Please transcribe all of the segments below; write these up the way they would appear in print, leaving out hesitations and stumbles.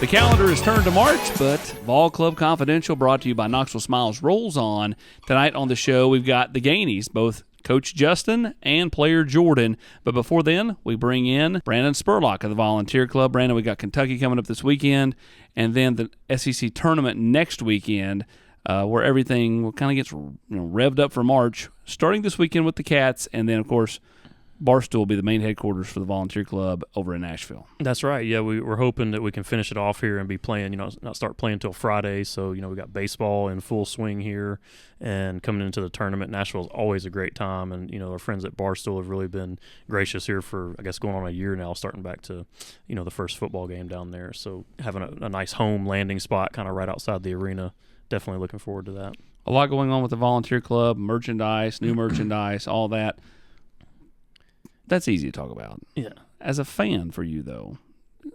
The calendar is turned to March, but Vol Club Confidential, brought to you by Knoxville Smiles, rolls on. Tonight on the show, we've got the Gaineys, both Coach Justin and player Jordan. But before then, we bring in Brandon Spurlock of the Volunteer Club. Brandon, we got Kentucky coming up this weekend, and then the SEC tournament next weekend, where everything kind of gets revved up for March, starting this weekend with the Cats, and then, of course, Barstool will be the main headquarters for the Volunteer Club over in Nashville. That's right. Yeah, we're hoping that we can finish it off here and be playing, not start playing until Friday. So, we got baseball in full swing here and coming into the tournament. Nashville is always a great time. And, our friends at Barstool have really been gracious here for, I guess, going on a year now, starting back to, the first football game down there. So having a nice home landing spot kind of right outside the arena, definitely looking forward to that. A lot going on with the Volunteer Club, merchandise, new merchandise, all that. That's easy to talk about. Yeah. As a fan for you, though,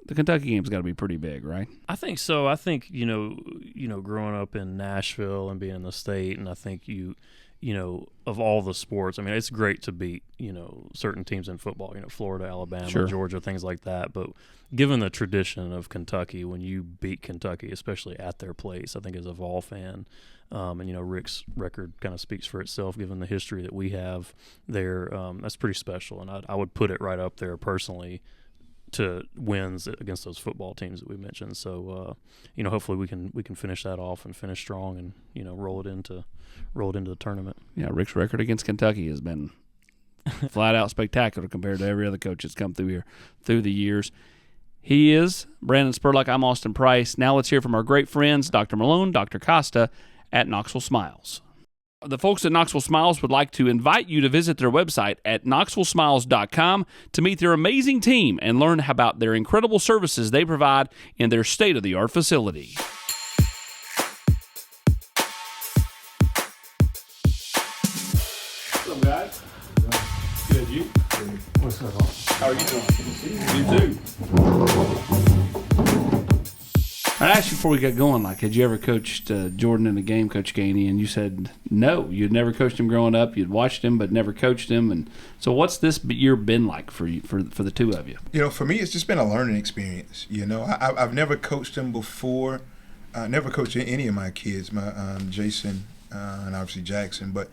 the Kentucky game's got to be pretty big, right? I think so. I think, growing up in Nashville and being in the state, and I think of all the sports, I mean, it's great to beat, certain teams in football, Florida, Alabama, sure, Georgia, things like that. But given the tradition of Kentucky, when you beat Kentucky, especially at their place, I think as a Vol fan, and Rick's record kind of speaks for itself given the history that we have there. That's pretty special, and I would put it right up there personally to wins against those football teams that we mentioned. So hopefully we can finish that off and finish strong and roll it into the tournament. Yeah, Rick's record against Kentucky has been flat out spectacular compared to every other coach that's come through here through the years. He is Brandon Spurlock. I'm Austin Price. Now let's hear from our great friends, Dr. Malone, Dr. Costa, at Knoxville Smiles. The folks at Knoxville Smiles would like to invite you to visit their website at knoxvillesmiles.com to meet their amazing team and learn about their incredible services they provide in their state-of-the-art facility. What's up, guys? Good, you? What's up, Austin? How are you doing? You too. I asked you before we got going, had you ever coached Jordan in a game, Coach Gainey? And you said no, you'd never coached him growing up. You'd watched him, but never coached him. And so, what's this year been like for you, for the two of you? For me, it's just been a learning experience. I've never coached him before. Never coached any of my kids, my Jason and obviously Jackson, but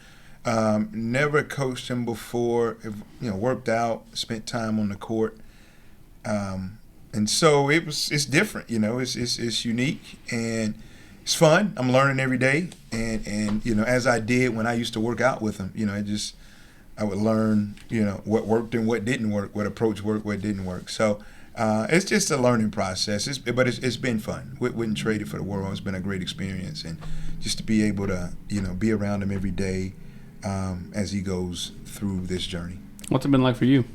never coached him before. Worked out, spent time on the court. And so it's different, it's unique and it's fun. I'm learning every day, and as I did when I used to work out with him, I would learn, what worked and what didn't work, what approach worked, what didn't work. So it's just a learning process. But it's been fun. Wouldn't trade it for the world. It's been a great experience, and just to be able to be around him every day as he goes through this journey. What's it been like for you?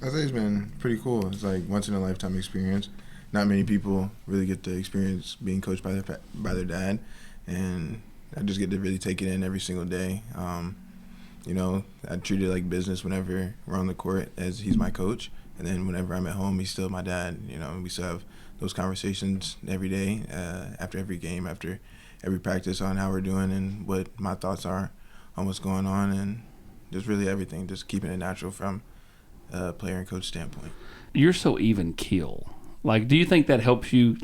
I think it's been pretty cool. It's like once-in-a-lifetime experience. Not many people really get the experience being coached by their dad, and I just get to really take it in every single day. I treat it like business whenever we're on the court, as he's my coach, and then whenever I'm at home, he's still my dad. We still have those conversations every day, after every game, after every practice, on how we're doing and what my thoughts are on what's going on, and just really everything, just keeping it natural from player and coach standpoint. You're so even keel. Do you think that helps you,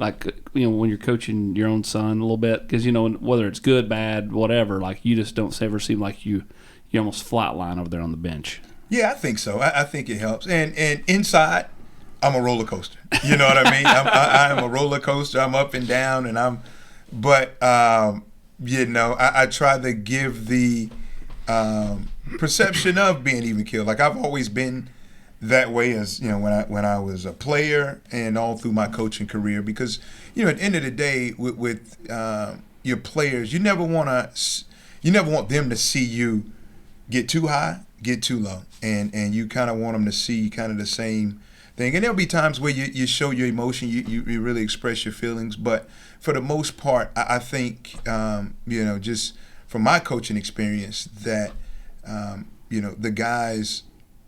when you're coaching your own son a little bit? Because, whether it's good, bad, whatever, you just don't ever seem like you almost flatline over there on the bench. Yeah, I think so. I think it helps. And inside, I'm a roller coaster. You know what I mean? I'm a roller coaster. I'm up and down, and I try to give the perception of being even keel. I've always been that way, as when I was a player and all through my coaching career, because at the end of the day with your players, you never want them to see you get too high, get too low, and you kind of want them to see kind of the same thing. And there'll be times where you show your emotion, you really express your feelings, but for the most part, I think just from my coaching experience that the guys,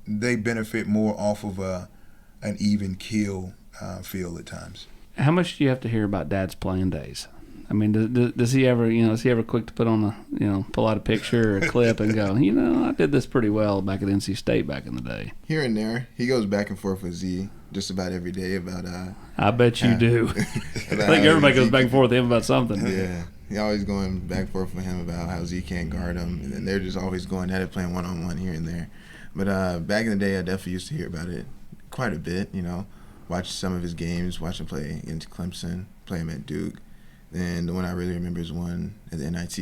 they benefit more off of an even keel feel at times. How much do you have to hear about Dad's playing days? I mean, does he ever, is he ever quick to put on pull out a picture or a clip and go, I did this pretty well back at NC State back in the day? Here and there. He goes back and forth with Z just about every day about I bet you do. I think everybody goes back and forth with him about something. Yeah. He always going back and forth with him about how Z can't guard him, and they're just always going at it, playing one-on-one here and there. But back in the day, I definitely used to hear about it quite a bit, watch some of his games, watch him play against Clemson, play him at Duke. And the one I really remember is one at the NIT.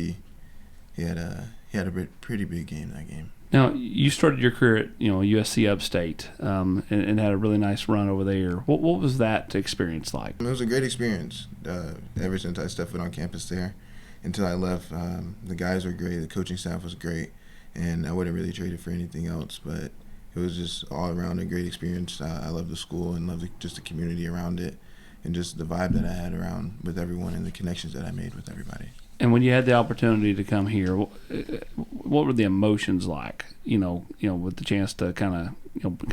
He had a pretty big game that game. Now, you started your career at USC Upstate and had a really nice run over there. What was that experience like? It was a great experience ever since I stepped foot on campus there until I left. The guys were great. The coaching staff was great. And I wouldn't really trade it for anything else. But it was just all around a great experience. I love the school and love just the community around it and just the vibe that I had around with everyone and the connections that I made with everybody. And when you had the opportunity to come here, what were the emotions like? With the chance to kind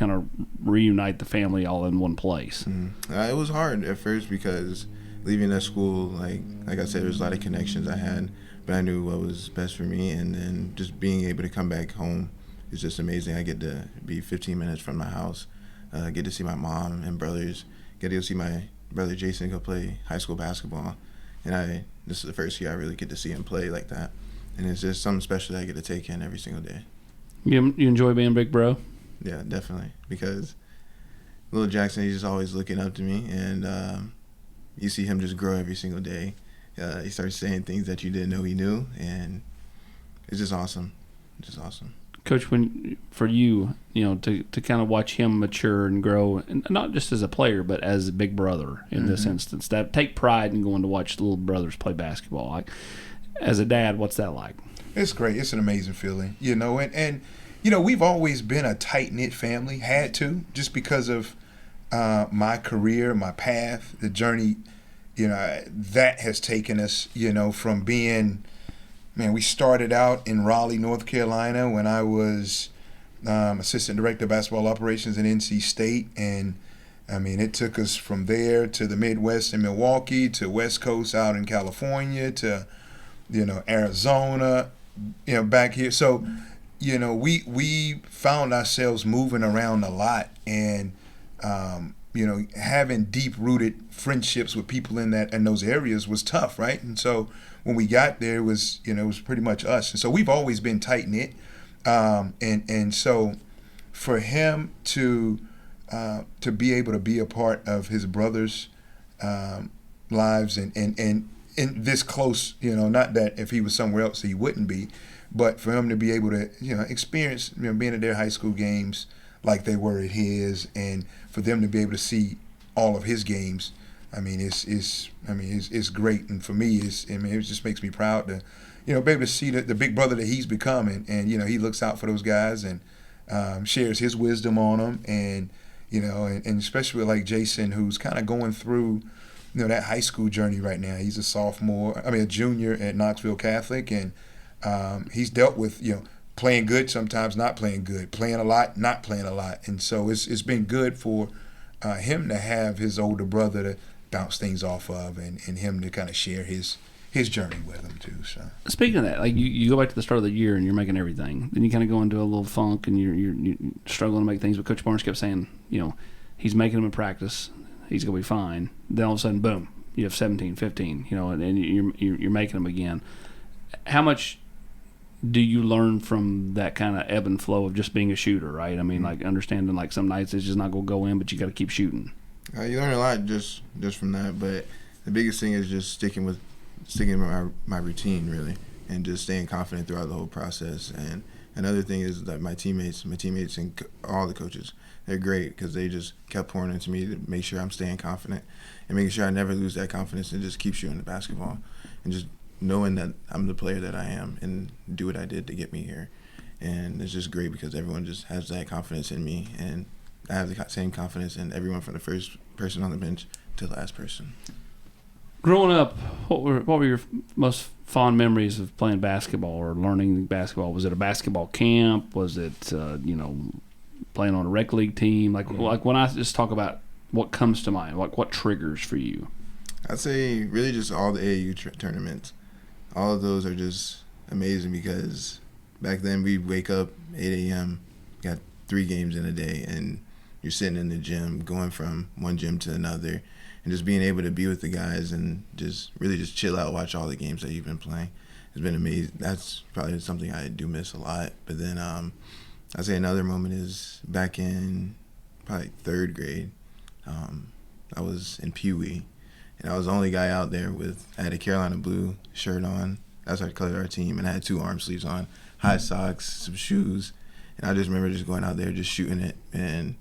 of reunite the family all in one place. It was hard at first because leaving that school, like I said, there was a lot of connections I had, but I knew what was best for me. And then just being able to come back home is just amazing. I get to be 15 minutes from my house, get to see my mom and brothers, get to see my brother Jason go play high school basketball, and this is the first year I really get to see him play like that, and it's just something special that I get to take in every single day. You enjoy being big bro? Yeah, definitely, because little Jackson, he's just always looking up to me, and you see him just grow every single day. He starts saying things that you didn't know he knew, and it's just awesome. Just awesome. Coach, for you, to kind of watch him mature and grow, and not just as a player, but as a big brother in this instance, that take pride in going to watch the little brothers play basketball. Like, as a dad, what's that like? It's great. It's an amazing feeling, and we've always been a tight-knit family, had to, just because of my career, my path, the journey, that has taken us, from being – we started out in Raleigh, North Carolina when I was assistant director of basketball operations at NC State. And, it took us from there to the Midwest in Milwaukee, to West Coast out in California, to, Arizona, back here. So, we found ourselves moving around a lot and, having deep-rooted friendships with people in those areas was tough, right? And so when we got there, it was pretty much us. And so we've always been tight-knit. And so for him to be able to be a part of his brother's lives and this close, not that if he was somewhere else he wouldn't be, but for him to be able to, experience, being at their high school games like they were at his, and for them to be able to see all of his games, it's great. And for me, it just makes me proud to, be able to see the big brother that he's becoming, and he looks out for those guys and shares his wisdom on them, and and especially with like Jason, who's kind of going through, that high school journey right now. He's a junior at Knoxville Catholic, and he's dealt with playing good, sometimes not playing good, playing a lot, not playing a lot, and so it's been good for him to have his older brother to bounce things off of, and him to kind of share his journey with him too. So speaking of that, like you go back to the start of the year and you're making everything, then you kind of go into a little funk and you're struggling to make things. But Coach Barnes kept saying, he's making them in practice, he's gonna be fine. Then all of a sudden, boom, you have 17, 15, and you're making them again. How much do you learn from that kind of ebb and flow of just being a shooter, right? Like understanding like some nights it's just not going to go in, but you got to keep shooting. You learn a lot just from that, but the biggest thing is just sticking with my routine, really, and just staying confident throughout the whole process. And another thing is that my teammates and all the coaches, they're great because they just kept pouring into me to make sure I'm staying confident and making sure I never lose that confidence and just keep shooting the basketball and just knowing that I'm the player that I am and do what I did to get me here. And it's just great because everyone just has that confidence in me, and I have the same confidence in everyone from the first person on the bench to the last person. Growing up, what were your most fond memories of playing basketball or learning basketball? Was it a basketball camp? Was it playing on a rec league team? Like when I just talk about what comes to mind, like what triggers for you? I'd say really just all the AAU tournaments. All of those are just amazing because back then we'd wake up 8 a.m., got 3 games in a day, and you're sitting in the gym, going from one gym to another, and just being able to be with the guys and just really just chill out, watch all the games that you've been playing. It's been amazing. That's probably something I do miss a lot. But then I'd say another moment is back in probably 3rd grade. I was in Pee Wee, and I was the only guy out there I had a Carolina blue shirt on. That's our color of our team, and I had 2 arm sleeves on, high socks, some shoes. And I just remember just going out there, just shooting it, and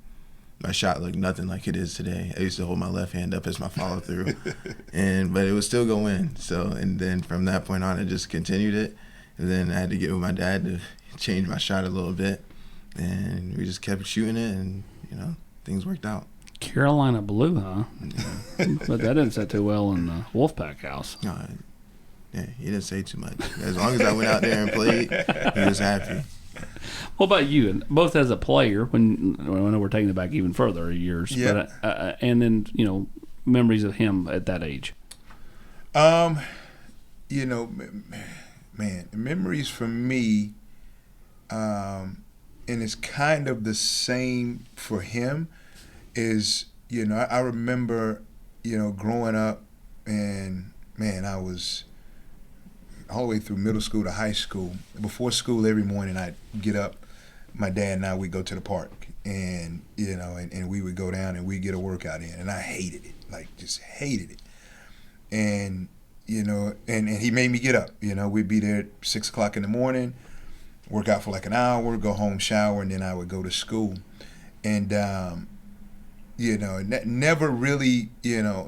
my shot looked nothing like it is today. I used to hold my left hand up as my follow through, but it would still go in. So, and then from that point on, I just continued it, and then I had to get with my dad to change my shot a little bit, and we just kept shooting it, and things worked out. Carolina blue, huh? Yeah. But that didn't set too well in the Wolfpack house. No, yeah, he didn't say too much. As long as I went out there and played, he was happy. What about you? And both as a player, when I know we're taking it back even further years, Yeah. but and then memories of him at that age. Man, memories for me, and it's kind of the same for him. Is I remember growing up, and man, I was all the way through middle school to high school. Before school every morning, I'd get up. My dad and I would go to the park, and and we would go down and we'd get a workout in, and I hated it, just hated it. And and he made me get up. We'd be there at 6 o'clock in the morning, work out for an hour, go home, shower, and then I would go to school. And never really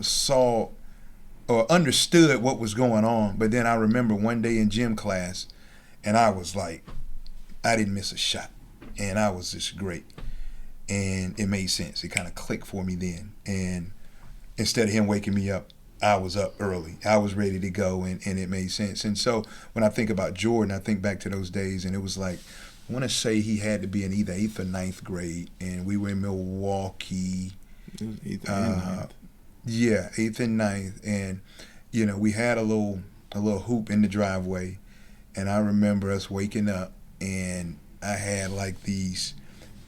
saw or understood what was going on. But then I remember one day in gym class, and I was like, I didn't miss a shot, and I was just great. And it made sense. It kind of clicked for me then. And instead of him waking me up, I was up early. I was ready to go, and it made sense. And so when I think about Jordan, I think back to those days, and it was like, I want to say he had to be in either 8th or 9th grade, and we were in Milwaukee. It was 8th and 9th. Yeah, 8th and 9th, and we had a little hoop in the driveway, and I remember us waking up, and I had these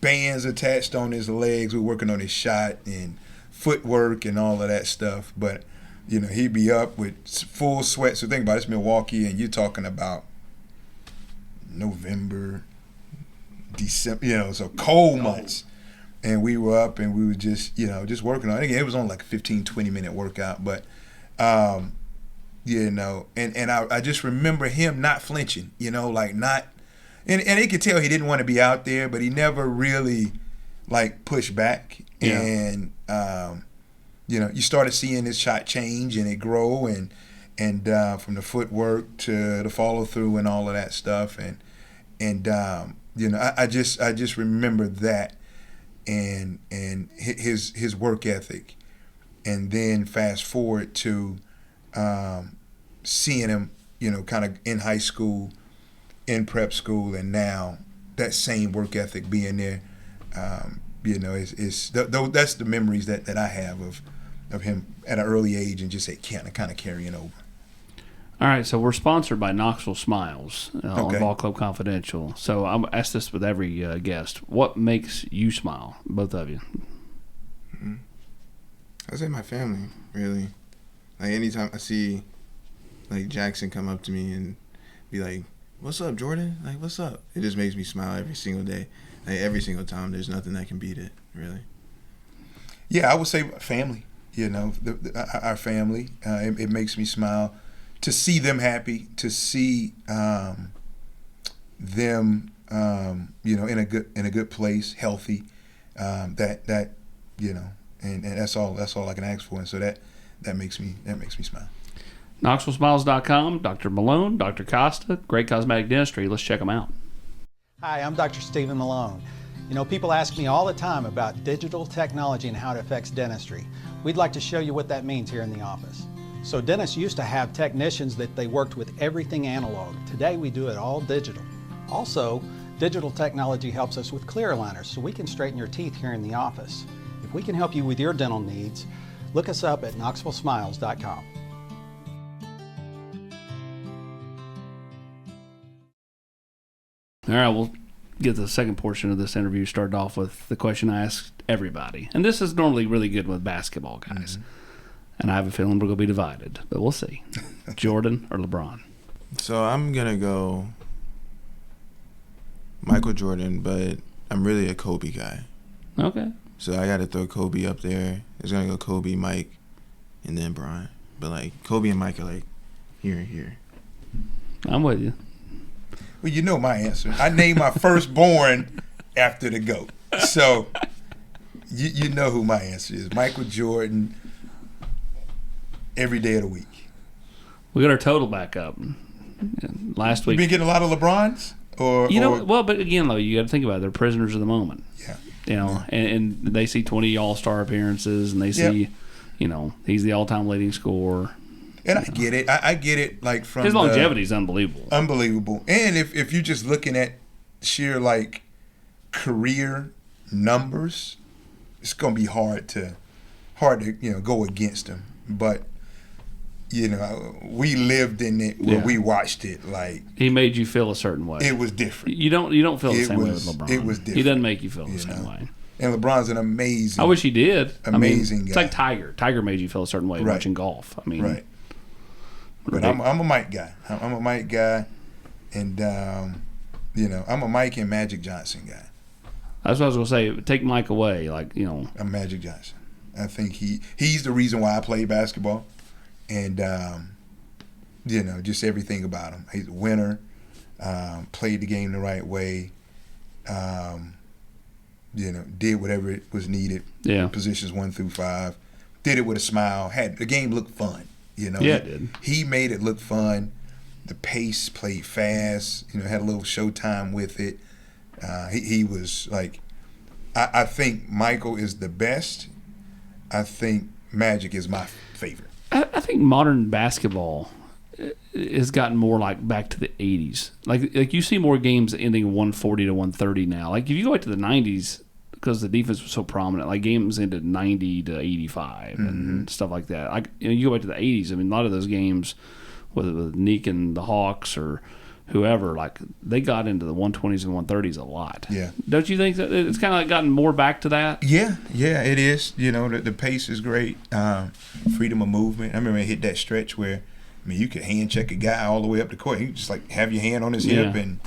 bands attached on his legs. We were working on his shot and footwork and all of that stuff, but he'd be up with full sweat. So think about it, it's Milwaukee, and you're talking about November, December, so cold months. And we were up, and we were just working on it. Again, it was only a 15, 20-minute workout, but, and I just remember him not flinching, not, and you could tell he didn't want to be out there, but he never really, pushed back. Yeah. And, you started seeing his shot change and it grow, and from the footwork to the follow-through and all of that stuff. And I just remember that. And his work ethic, and then fast forward to seeing him, kind of in high school, in prep school, and now that same work ethic being there, that's the memories that I have of him at an early age, and just kind of carrying over. All right, so we're sponsored by Knoxville Smiles on Okay. Ball Club Confidential. So I'm asked this with every guest: what makes you smile, both of you? I'd say my family, really. Anytime I see Jackson come up to me and be like, "What's up, Jordan? What's up?" It just makes me smile every single day. Every single time, there's nothing that can beat it, really. Yeah, I would say family. Our family. It makes me smile to see them happy, to see them, in a good place, healthy. And that's all I can ask for. And so that makes me smile. KnoxvilleSmiles.com, Dr. Malone, Dr. Costa, Great Cosmetic Dentistry. Let's check them out. Hi, I'm Dr. Stephen Malone. People ask me all the time about digital technology and how it affects dentistry. We'd like to show you what that means here in the office. So dentists used to have technicians that they worked with everything analog. Today we do it all digital. Also, digital technology helps us with clear aligners so we can straighten your teeth here in the office. If we can help you with your dental needs, Look us up at KnoxvilleSmiles.com. All right, we'll get the second portion of this interview started off with the question I asked everybody. And this is normally really good with basketball guys. And I have a feeling we're going to be divided, but we'll see. Jordan or LeBron? So I'm going to go Michael Jordan, but I'm really a Kobe guy. Okay. So I got to throw Kobe up there. It's going to go Kobe, Mike, and then Bryant. But, like, Kobe and Mike are, like, here and here. I'm with you. Well, you know my answer. I named my firstborn after the GOAT. So you know who my answer is. Michael Jordan every day of the week. We got our total back up. Last week. You been getting a lot of LeBrons? But again, though, you got to think about it. They're prisoners of the moment. Yeah. And they see 20 All-Star appearances, and they see, he's the all-time leading scorer. And I get it. I get it. Like from his longevity is unbelievable. Unbelievable. And if you're just looking at sheer like career numbers, it's gonna be hard to go against him. But we lived in it where we watched it. Like he made you feel a certain way. It was different. You don't feel the same way with LeBron. It was different. He doesn't make you feel the same way. And LeBron's an amazing. I wish he did. Amazing guy. It's like Tiger. Tiger made you feel a certain way watching golf. Right. But I'm a Mike guy. I'm a Mike guy, and I'm a Mike and Magic Johnson guy. That's what I was gonna say. Take Mike away, I'm Magic Johnson. I think he's the reason why I play basketball, and just everything about him. He's a winner. Played the game the right way. Did whatever it was needed. Yeah. Positions 1 through 5. Did it with a smile. Had the game look fun. Yeah, it did. He made it look fun. The pace, played fast. Had a little showtime with it. He was like, I think Michael is the best. I think Magic is my favorite. I think modern basketball has gotten more like back to the 80s. Like you see more games ending 140 to 130 now. Like if you go back to the 90s, because the defense was so prominent, like games ended 90 to 85 and stuff like that. Like you go back to the 80s. I mean, a lot of those games, whether with Nick and the Hawks or whoever, like they got into the 120s and 130s a lot. Yeah. Don't you think that it's kind of like gotten more back to that? Yeah, it is. The pace is great. Freedom of movement. I remember I hit that stretch where, you could hand check a guy all the way up the court. You just like have your hand on his hip and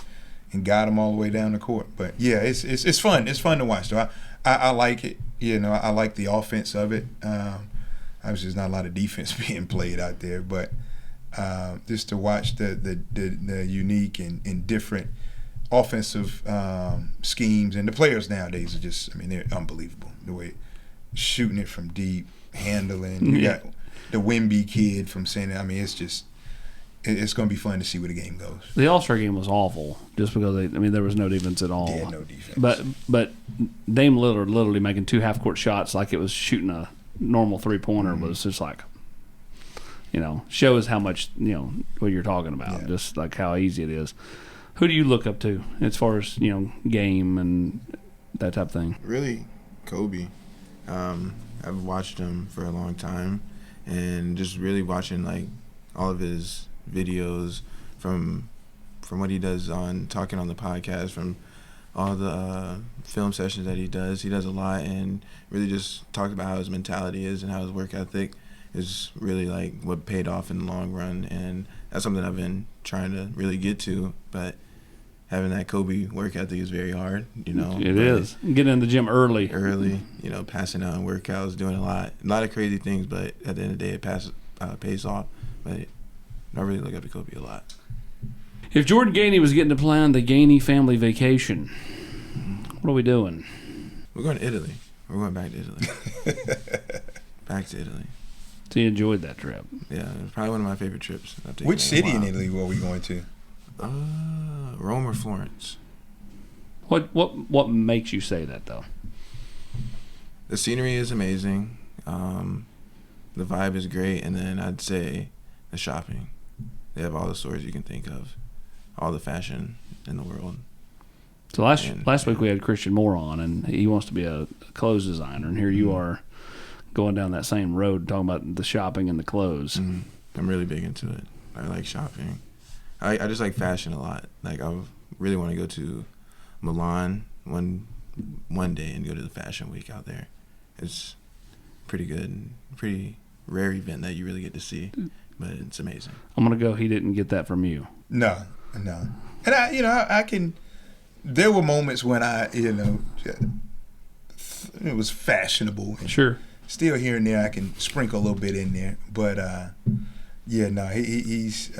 guide him all the way down the court. But yeah, it's fun. It's fun to watch. So I like it. I like the offense of it. Obviously, there's not a lot of defense being played out there, but just to watch the unique and different offensive schemes, and the players nowadays are just, they're unbelievable. The way shooting it from deep, handling. You got the Wemby kid from San. It's going to be fun to see where the game goes. The All-Star game was awful just because there was no defense at all. Yeah, no defense. But Dame Lillard literally making 2 half-court shots like it was shooting a normal three-pointer was just like, shows how much, what you're talking about, just like how easy it is. Who do you look up to as far as, game and that type of thing? Really, Kobe. I've watched him for a long time, and just really watching like all of his videos from what he does on talking on the podcast, from all the film sessions that he does a lot, and really just talks about how his mentality is and how his work ethic is really like what paid off in the long run. And that's something I've been trying to really get to, but having that Kobe work ethic is very hard, It is. Getting in the gym early, passing out on workouts, doing a lot of crazy things, but at the end of the day it pays off. But I really look up to Kobe a lot. If Jordan Gainey was getting to plan the Gainey family vacation, what are we doing? We're going to Italy. We're going back to Italy. Back to Italy. So you enjoyed that trip? Yeah, it was probably one of my favorite trips. Which city in Italy were we going to? Rome or Florence. What makes you say that though? The scenery is amazing. The vibe is great, and then I'd say the shopping. They have all the stores you can think of, all the fashion in the world. So last week we had Christian Moore on, and he wants to be a clothes designer, and here you are going down that same road, talking about the shopping and the clothes. I'm really big into it. I like shopping. I just like fashion a lot. Like I really want to go to Milan one day and go to the fashion week out there. It's pretty good and pretty rare event that you really get to see, but it's amazing. I'm gonna go. He didn't get that from you. No. And I can. There were moments when it was fashionable. Sure. Still here and there, I can sprinkle a little bit in there, but he's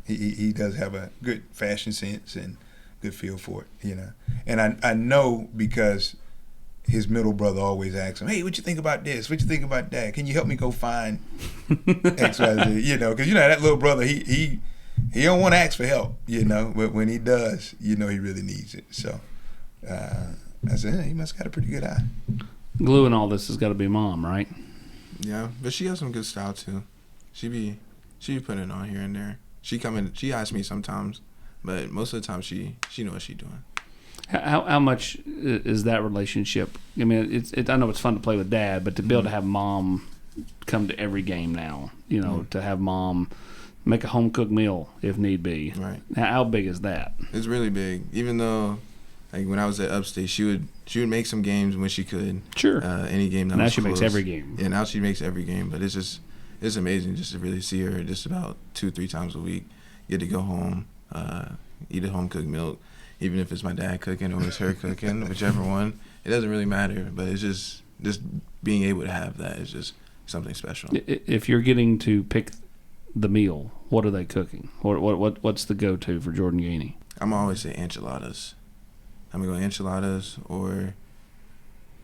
he does have a good fashion sense and good feel for it, And I know because his middle brother always asks him, "Hey, what you think about this? What you think about that? Can you help me go find X, Y, Z?" Because that little brother, he don't want to ask for help, but when he does, he really needs it. So I said, he must got a pretty good eye. Glue in all this has got to be Mom, right? Yeah, but she has some good style too. She be putting it on here and there. She asks me sometimes, but most of the time she knows what she's doing. How much is that relationship? I mean, I know it's fun to play with Dad, but to be able to have Mom come to every game now, to have Mom make a home cooked meal if need be. Right. How big is that? It's really big. Even though, like when I was at Upstate, she would make some games when she could. Sure. Any game that now was she close. makes every game. Yeah, now she makes every game. But it's amazing just to really see her just about 2-3 times a week. Get to go home, eat a home cooked milk. Even if it's my dad cooking or it's her cooking, whichever one, it doesn't really matter. But it's just being able to have that is just something special. If you're getting to pick the meal, what are they cooking? What's the go-to for Jordan Gainey? I'm always say enchiladas. I'm gonna go enchiladas, or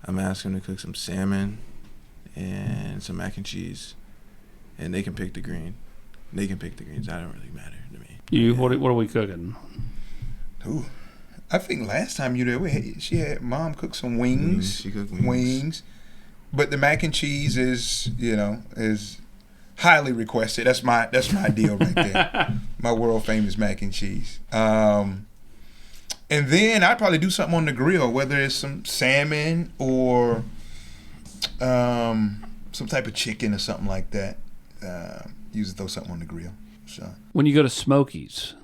I'm asking them to cook some salmon and some mac and cheese, and they can pick the green. They can pick the greens. That don't really matter to me. What are we cooking? Ooh. I think last time you there, she had Mom cook some wings. She cooked wings. But the mac and cheese is highly requested. That's my deal right there. My world famous mac and cheese. And then I'd probably do something on the grill, whether it's some salmon or some type of chicken or something like that. Usually throw something on the grill. So when you go to Smokies,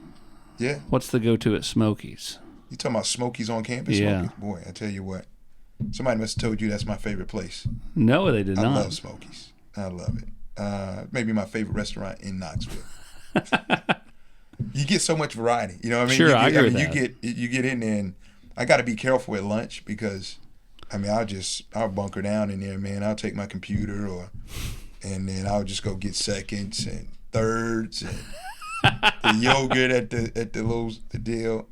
yeah, what's the go-to at Smokies? You talking about Smokies on campus? Yeah. Smokies? Boy, I tell you what. Somebody must have told you that's my favorite place. No, they did not. I love Smokies. I love it. Maybe my favorite restaurant in Knoxville. You get so much variety. You know what I mean? Sure, I agree with that. You get in there, and I got to be careful at lunch because, I'll bunker down in there, man. I'll take my computer and then I'll just go get seconds and thirds and the yogurt at the deal.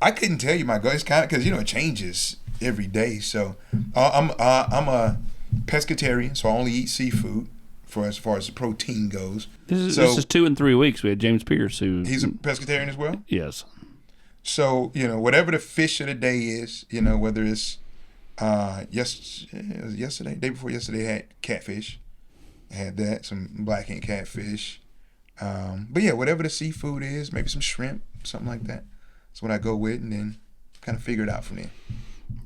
I couldn't tell you my goal. It's kind of because it changes every day. So I'm a pescatarian, so I only eat seafood as far as the protein goes. This is 2 and 3 weeks. We had James Pierce he's a pescatarian as well. Yes. So whatever the fish of the day is, whether it's yesterday, day before yesterday, I had catfish. I had that, some black ant catfish. But yeah, whatever the seafood is, maybe some shrimp, something like that. That's what I go with, and then kind of figure it out from there.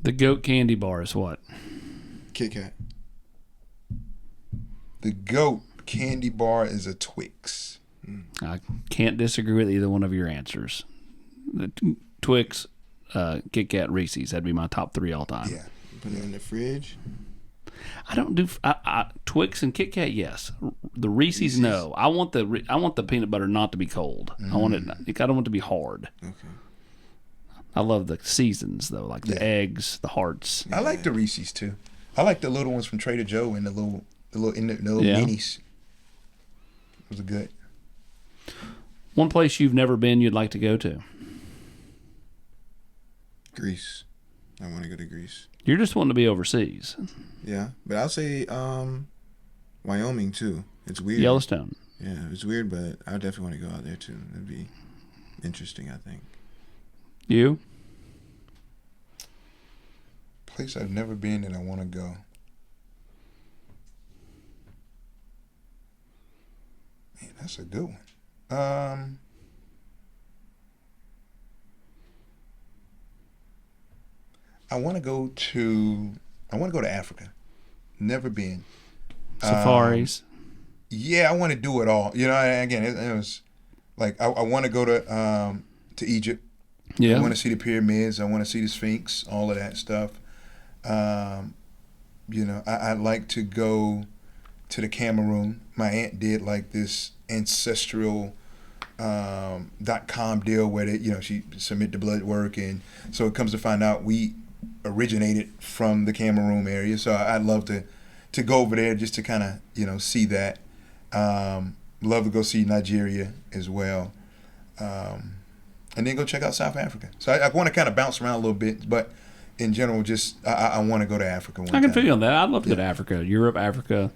The goat candy bar is what? Kit Kat. The goat candy bar is a Twix. I can't disagree with either one of your answers. The Twix, Kit Kat, Reese's. That'd be my top 3 all time. Yeah. Put it in the fridge. I don't do Twix and Kit Kat. Yes, the Reese's. No, I want the peanut butter not to be cold. I want it. I don't want it to be hard. Okay. I love the seasons though, like the eggs, the hearts. I like the Reese's too. I like the little ones from Trader Joe and the little minis. Those are good. One place you've never been you'd like to go to? Greece. I want to go to Greece. You're just wanting to be overseas. Yeah, but I'll say Wyoming too. It's weird. Yellowstone. Yeah, it's weird, but I definitely want to go out there too. It'd be interesting, I think. You? Place I've never been and I want to go. Man, that's a good one. I want to go to I want to go to Africa. Never been. Safaris. Yeah, I want to do it all. You know, again, it was like I want to go to Egypt. Yeah. I want to see the pyramids. I want to see the Sphinx. All of that stuff. You know, I'd like to go to the Cameroon. My aunt did like this ancestral .com deal where they, you know, she submit the blood work, and so it comes to find out we originated from the Cameroon area. So I'd love to go over there just to kind of, you know, see that. Love to go see Nigeria as well, and then go check out South Africa. So I want to kind of bounce around a little bit, but in general, just I want to go to Africa one time. I can feel you on that. I'd love to go to Africa, Europe, Africa.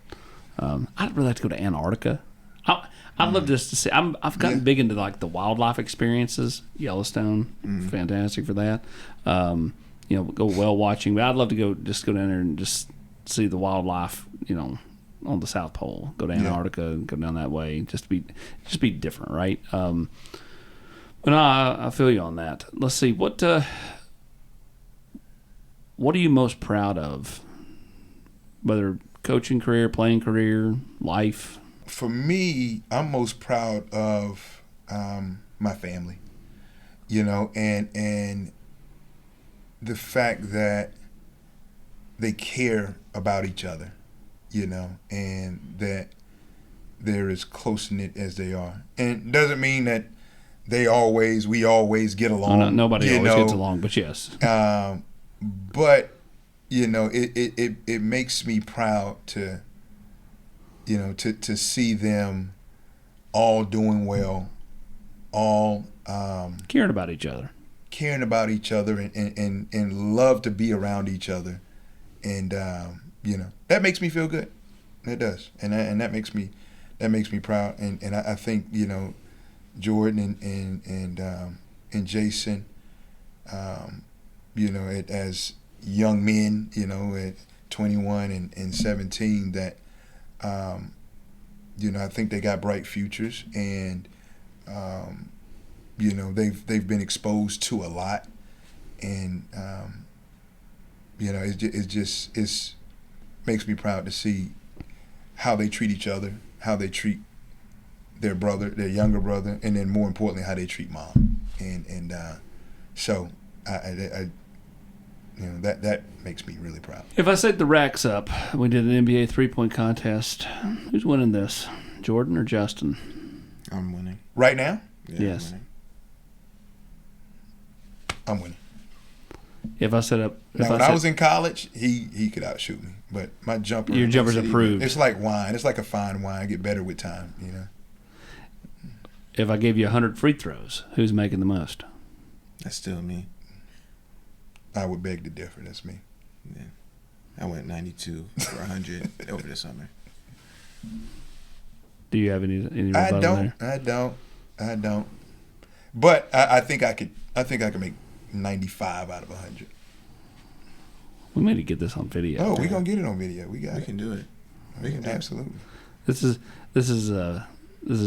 I'd really like to go to Antarctica. I'd love just to see. I've gotten big into like the wildlife experiences. Yellowstone, fantastic for that. You know, go whale watching, but I'd love to go down there and just see the wildlife. You know, on the South Pole. Go to Antarctica and go down that way. Just be different, right? But no, I feel you on that. Let's see what are you most proud of, whether coaching career, playing career, life? For me, I'm most proud of my family, you know, and the fact that they care about each other, you know, and that they're as close-knit as they are. And it doesn't mean that we always get along. Nobody always gets along, but yes. But, you know, it makes me proud to, you know, to see them all doing well, all caring about each other, and love to be around each other. And, you know, that makes me feel good. It does. And that makes me proud. And I think, you know, Jordan and Jason, you know, as young men, you know, at 21 and 17, that, you know, I think they got bright futures, and, you know, they've been exposed to a lot, and, you know, it makes me proud to see how they treat each other, how they treat their younger brother, and then more importantly, how they treat mom. And so I you know, that makes me really proud. If I set the racks up, we did an NBA 3-point contest. Who's winning this, Jordan or Justin? I'm winning. Right now? Yeah, Yes. I'm winning. If I set up, When I was in college, he could outshoot me, but my jumper. Your jumper's improved. It's like wine. It's like a fine wine. I get better with time, you know. if I gave you 100 free throws, who's making the most? That's still me. I would beg to differ. That's me. Yeah. I went 92 for 100 over the summer. Do you have any rebuttal there? I don't. But I think I could make 95 out of 100. We need to get this on video. Oh, we're gonna get it on video. We can do it. We can do absolutely. This is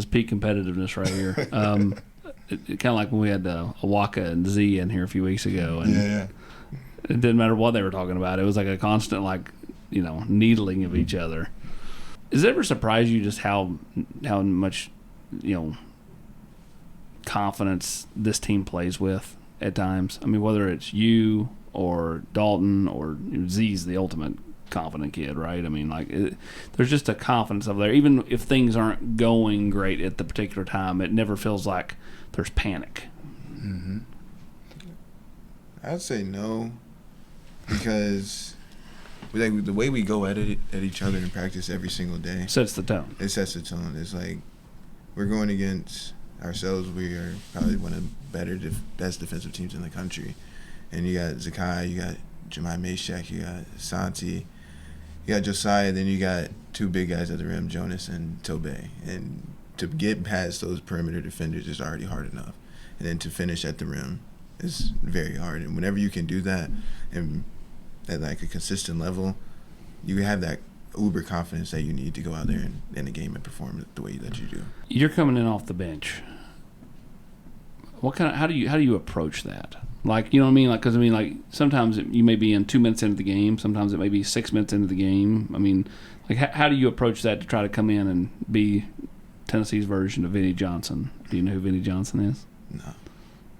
peak competitiveness right here. Kind of like when we had Waka and Z in here a few weeks ago, and Yeah. it didn't matter what they were talking about. It was like a constant, needling of each other. Does it ever surprise you just how much, confidence this team plays with at times? I mean, whether it's you or Dalton or Z's the ultimate confident kid, right? I mean, there's just a confidence over there. Even if things aren't going great at the particular time, it never feels like there's panic. Mm-hmm. I'd say no, because the way we go at each other in practice every single day Sets the tone. It sets the tone. It's like we're going against ourselves. We are probably one of the best defensive teams in the country. And you got Zakai, you got Jemai Meshack, you got Santi, you got Josiah, then you got two big guys at the rim, Jonas and Tobey. And to get past those perimeter defenders is already hard enough. And then to finish at the rim is very hard. And whenever you can do that and at like a consistent level, you have that uber confidence that you need to go out there and in the game and perform the way that you do. You're coming in off the bench. How do you approach that? Like, you know what I mean? Like, because I mean, like sometimes you may be in 2 minutes into the game, sometimes it may be 6 minutes into the game. I mean, like how do you approach that to try to come in and be Tennessee's version of Vinnie Johnson? Do you know who Vinnie Johnson is? No.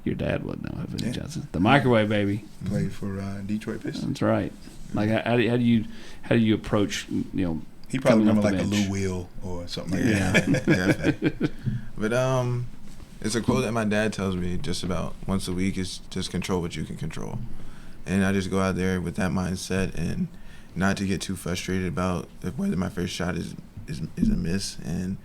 Your dad would know who Vinnie Johnson is. The microwave baby. Played for Detroit Pistons. That's right. Like how do you approach, you know? He probably coming off remember the like bench? a Lou Will or something like that. Definitely. But it's a quote that my dad tells me just about once a week is just control what you can control. And I just go out there with that mindset and not to get too frustrated about whether my first shot is a miss, and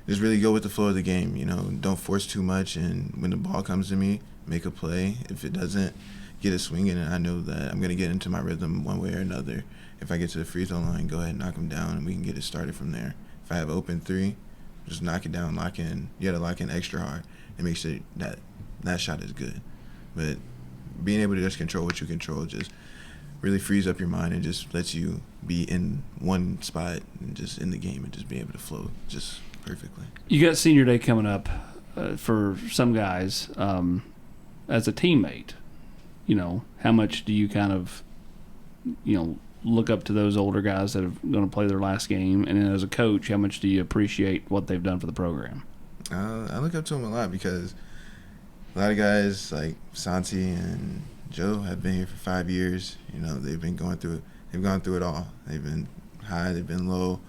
just really go with the flow of the game. You know, don't force too much, and when the ball comes to me, make a play. If it doesn't, get it swinging, and I know that I'm going to get into my rhythm one way or another. If I get to the free throw line, go ahead and knock them down, and we can get it started from there. If I have open three, just knock it down, lock in. You got to lock in extra hard and make sure that shot is good. But being able to just control what you control just really frees up your mind and just lets you be in one spot and just in the game and just be able to flow just perfectly. You got senior day coming up for some guys. As a teammate, you know, how much do you kind of, you know, look up to those older guys that are going to play their last game? And then as a coach, how much do you appreciate what they've done for the program? I look up to them a lot because a lot of guys like Santi and Joe have been here for 5 years. You know, they've gone through it all. They've been high, they've been low,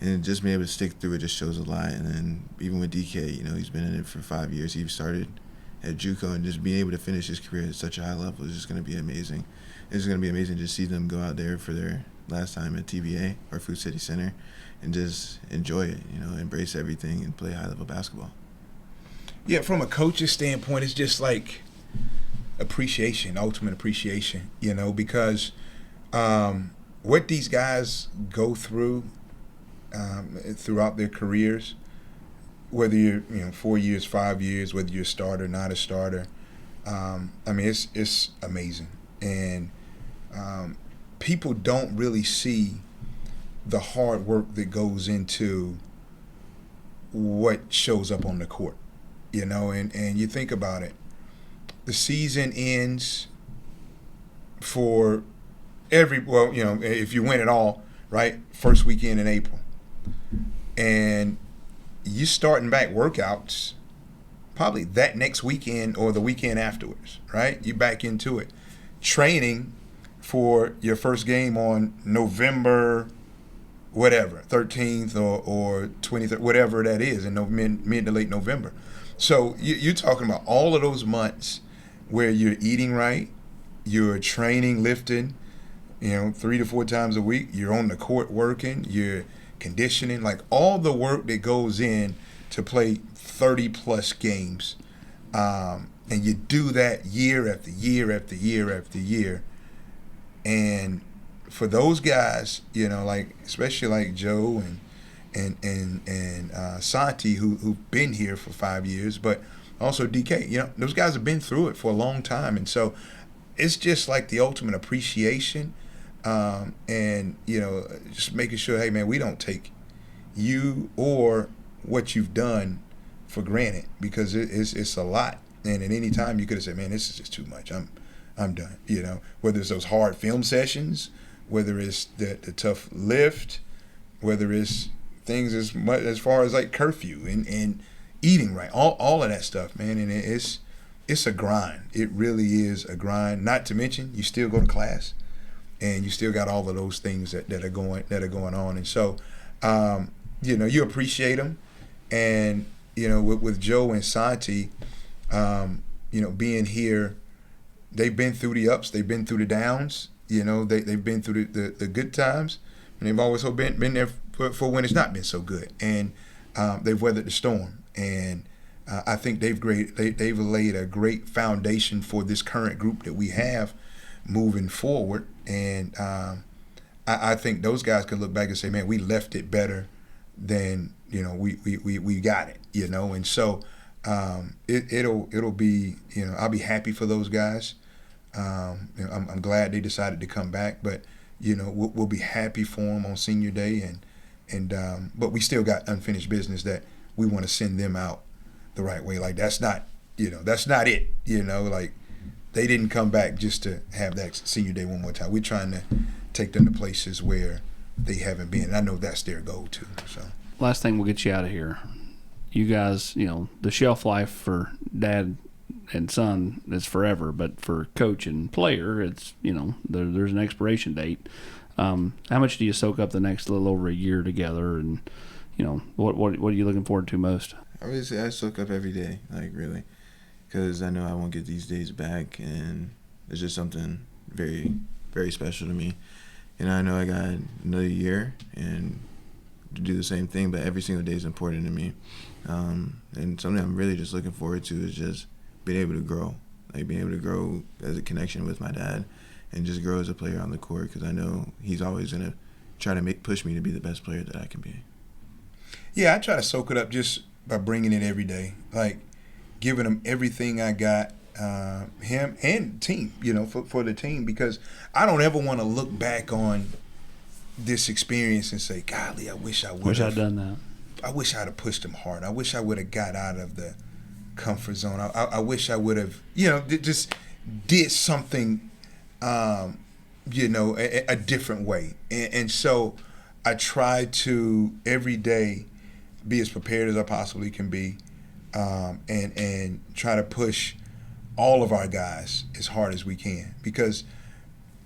and just being able to stick through it just shows a lot. And then even with DK, you know, he's been in it for 5 years. He started at JUCO, and just being able to finish his career at such a high level is just going to be amazing. It's going to be amazing to see them go out there for their last time at TBA or Food City Center and just enjoy it, you know, embrace everything and play high-level basketball. Yeah, from a coach's standpoint, it's just like appreciation, ultimate appreciation, you know, because what these guys go through throughout their careers, whether you're 4 years, 5 years, whether you're a starter, not a starter, I mean, it's amazing. And people don't really see the hard work that goes into what shows up on the court, you know, and you think about it. The season ends for if you win it all, right, first weekend in April. And you starting back workouts probably that next weekend or the weekend afterwards, right? You back into it. Training for your first game on November, whatever, 13th or 23rd, whatever that is, in mid to late November. So you're talking about all of those months where you're eating right, you're training, lifting, 3 to 4 times a week. You're on the court working, you're conditioning, like all the work that goes in to play 30-plus games. And you do that year after year after year after year. And for those guys, like especially like Joe and Santi, who've been here for 5 years, but also DK, those guys have been through it for a long time. And so it's just like the ultimate appreciation. And just making sure, hey man, we don't take you or what you've done for granted, because it's a lot. And at any time you could have said, man, this is just too much. I'm done. Whether it's those hard film sessions, whether it's the tough lift, whether it's things as far as like curfew and eating right, all of that stuff, man. And it's a grind. It really is a grind. Not to mention you still go to class, and you still got all of those things that are going on. And so, you appreciate them. And with Joe and Santi, being here, they've been through the ups, they've been through the downs. They've been through the good times, and they've always been there for when it's not been so good. And they've weathered the storm. And I think they've laid a great foundation for this current group that we have moving forward. And I think those guys can look back and say, man, we left it better than we got it. And so it'll be, I'll be happy for those guys. I'm glad they decided to come back, but we'll be happy for them on senior day, but we still got unfinished business that we want to send them out the right way. Like that's not it. Like they didn't come back just to have that senior day one more time. We're trying to take them to places where they haven't been. And I know that's their goal too. So last thing, we'll get you out of here. You guys, the shelf life for dad and son is forever, but for coach and player, it's there's an expiration date. How much do you soak up the next little over a year together, and what are you looking forward to most? I would say I soak up every day, really, because I know I won't get these days back, and it's just something very, very special to me. And I know I got another year and to do the same thing, but every single day is important to me. And something I'm really just looking forward to is just being able to grow, being able to grow as a connection with my dad and just grow as a player on the court, because I know he's always going to try to push me to be the best player that I can be. Yeah, I try to soak it up just by bringing it every day, giving him everything I got, him and team, for the team, because I don't ever want to look back on this experience and say, golly, I wish I would have. Wish I'd done that. I wish I'd have pushed him hard. I wish I would have got out of the comfort zone. I wish I would have, just did something, a different way. And so I try to every day be as prepared as I possibly can be, and try to push all of our guys as hard as we can. Because,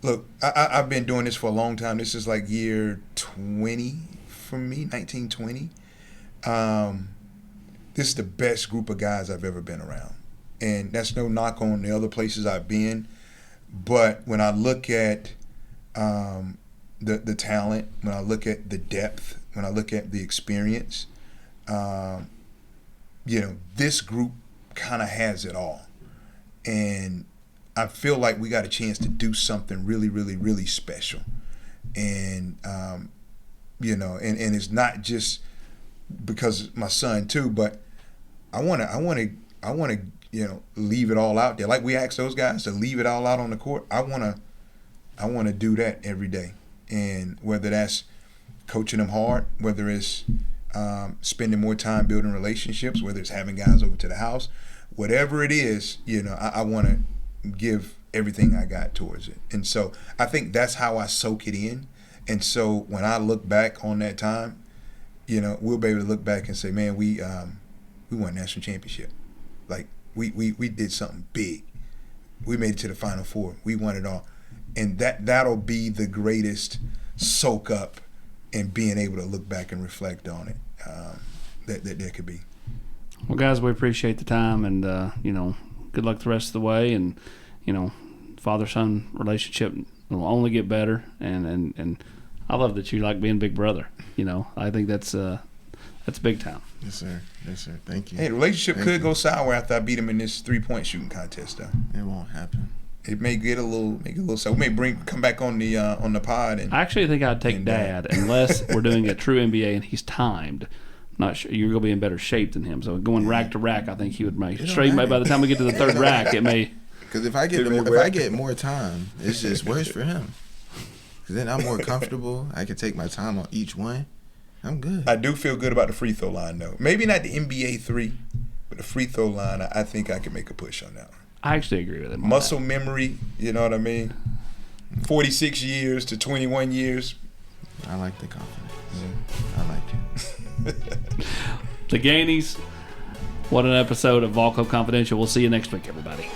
look, I've been doing this for a long time. This is like year 20 for me, 1920. This is the best group of guys I've ever been around. And that's no knock on the other places I've been. But when I look at the talent, when I look at the depth, when I look at the experience, this group kind of has it all. And I feel like we got a chance to do something really, really, really special. And, and it's not just because my son too, but I want to, leave it all out there. Like we asked those guys to leave it all out on the court. I want to do that every day. And whether that's coaching them hard, whether it's spending more time building relationships, whether it's having guys over to the house, whatever it is, I want to give everything I got towards it. And so I think that's how I soak it in. And so when I look back on that time, we'll be able to look back and say, man, we won a national championship. We did something big. We made it to the Final Four. We won it all. And that'll be the greatest soak up and being able to look back and reflect on it that there could be. Well, guys, we appreciate the time, and good luck the rest of the way. And father-son relationship will only get better. And I love that you like being big brother. I think that's big time. Yes, sir. Yes, sir. Thank you. Hey, the relationship could go sour after I beat him in this 3-point shooting contest, though. It won't happen. It may get a little sour. We may come back on the pod. And I actually think I'd take Dad unless we're doing a true NBA and he's timed. Not sure you're going to be in better shape than him. So going rack to rack, I think he would make straight. By the time we get to the third rack, it may. Because if I get more time, it's just worse for him. Because then I'm more comfortable. I can take my time on each one. I'm good. I do feel good about the free throw line, though. Maybe not the NBA 3, but the free throw line, I think I can make a push on that one. I actually agree with him. Muscle memory, you know what I mean? 46 years to 21 years. I like the confidence. I like it. The Gaineys, what an episode of Vol Club Confidential. We'll see you next week, everybody.